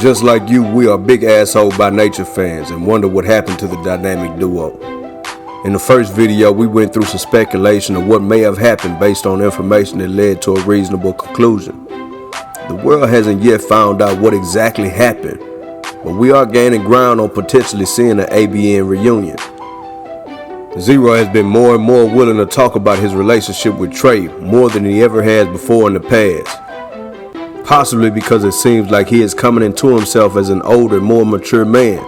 Just like you, we are big asshole by nature fans and wonder what happened to the dynamic duo. In the first video, we went through some speculation of what may have happened based on information that led to a reasonable conclusion. The world hasn't yet found out what exactly happened, but we are gaining ground on potentially seeing an ABN reunion. Zero has been more and more willing to talk about his relationship with Trey more than he ever has before in the past. Possibly because it seems like he is coming into himself as an older, more mature man.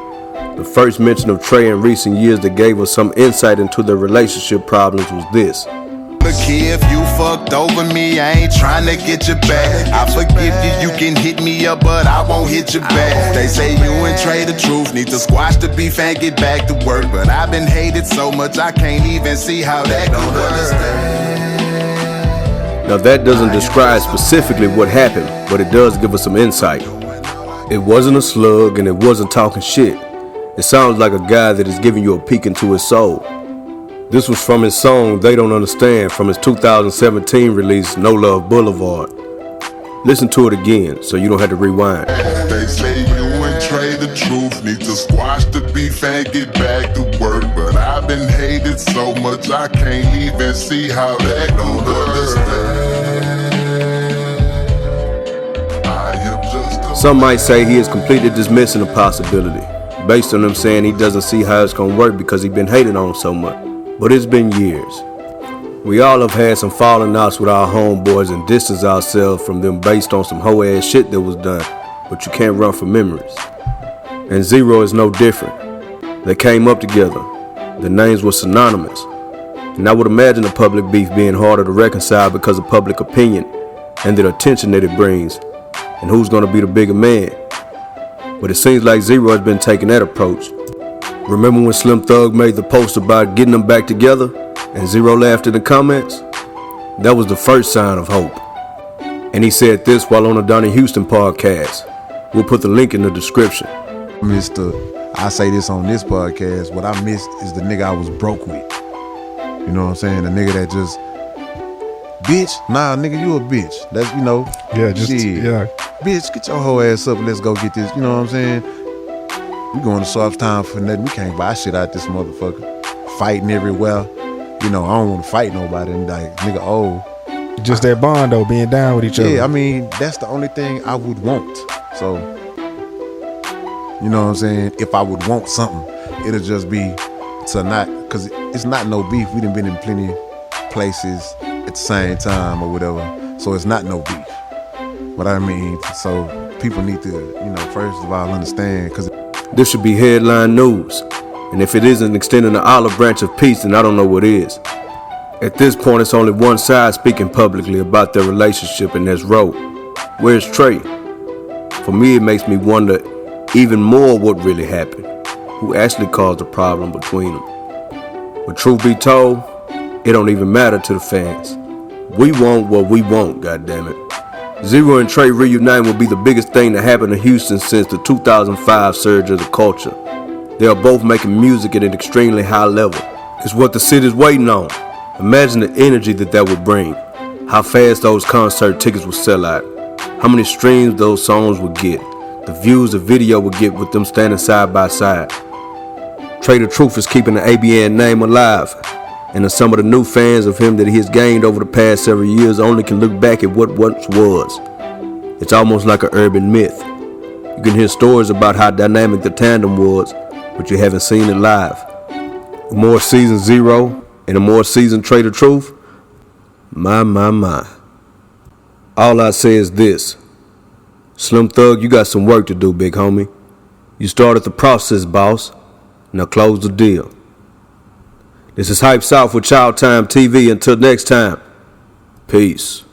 The first mention of Trey in recent years that gave us some insight into their relationship problems was this. Look here, if you fucked over me, I ain't trying to get you back. I forgive you, you can hit me up, but I won't hit you back. They say you and Trey the truth, need to squash the beef and get back to work. But I've been hated so much, I can't even see how that don't understand. Now that doesn't describe specifically what happened, but it does give us some insight. It wasn't a slug and it wasn't talking shit. It sounds like a guy that is giving you a peek into his soul. This was from his song, They Don't Understand, from his 2017 release, No Love Boulevard. Listen to it again, so you don't have to rewind. They say you and Trey the truth, need to squash the beef and get back to work. But I've been hated so much, I can't even see how that don't understand. Some might say he is completely dismissing the possibility, based on him saying he doesn't see how it's gonna work because he's been hated on so much. But it's been years. We all have had some falling outs with our homeboys and distanced ourselves from them based on some hoe ass shit that was done, but you can't run from memories. And Zero is no different. They came up together. Their names were synonymous. And I would imagine the public beef being harder to reconcile because of public opinion and the attention that it brings, and who's gonna be the bigger man. But it seems like Zero has been taking that approach. Remember when Slim Thug made the post about getting them back together and Zero laughed in the comments? That was the first sign of hope. And he said this while on the Donnie Houston podcast. We'll put the link in the description. I say this on this podcast, what I missed is the nigga I was broke with. You know what I'm saying? The nigga that just, bitch, nah, nigga, you a bitch. That's, you know. Yeah, just, shit. yeah. Bitch, get your whole ass up and let's go get this, you know what I'm saying? We going to soft time for nothing. We can't buy shit out this motherfucker. Fighting everywhere. You know, I don't want to fight nobody. And like, nigga, Just that bond, though, being down with each other. Yeah, I mean, that's the only thing I would want. So, you know what I'm saying? If I would want something, it'll just be to not, because it's not no beef. We done been in plenty places at the same time or whatever. So it's not no beef. But I mean, so people need to, you know, first of all understand, because this should be headline news, and if it isn't extending the olive branch of peace, then I don't know what is. At this point, it's only one side speaking publicly about their relationship, and that's Ro. Where's Trey? For me, it makes me wonder even more what really happened, who actually caused the problem between them. But truth be told, it don't even matter to the fans. We want what we want, goddammit. Zero and Trey reuniting will be the biggest thing that happened to Houston since the 2005 surge of the culture. They are both making music at an extremely high level. It's what the city's waiting on. Imagine the energy that would bring. How fast those concert tickets would sell out. How many streams those songs would get. The views the video would get with them standing side by side. Trey the Truth is keeping the ABN name alive. And some of the new fans of him that he has gained over the past several years only can look back at what once was. It's almost like an urban myth. You can hear stories about how dynamic the tandem was, but you haven't seen it live. A more seasoned Zero and a more seasoned Trey the Truth, my. All I say is this. Slim Thug, you got some work to do, big homie. You started the process, boss. Now close the deal. This is Hype South with Child Time TV. Until next time, peace.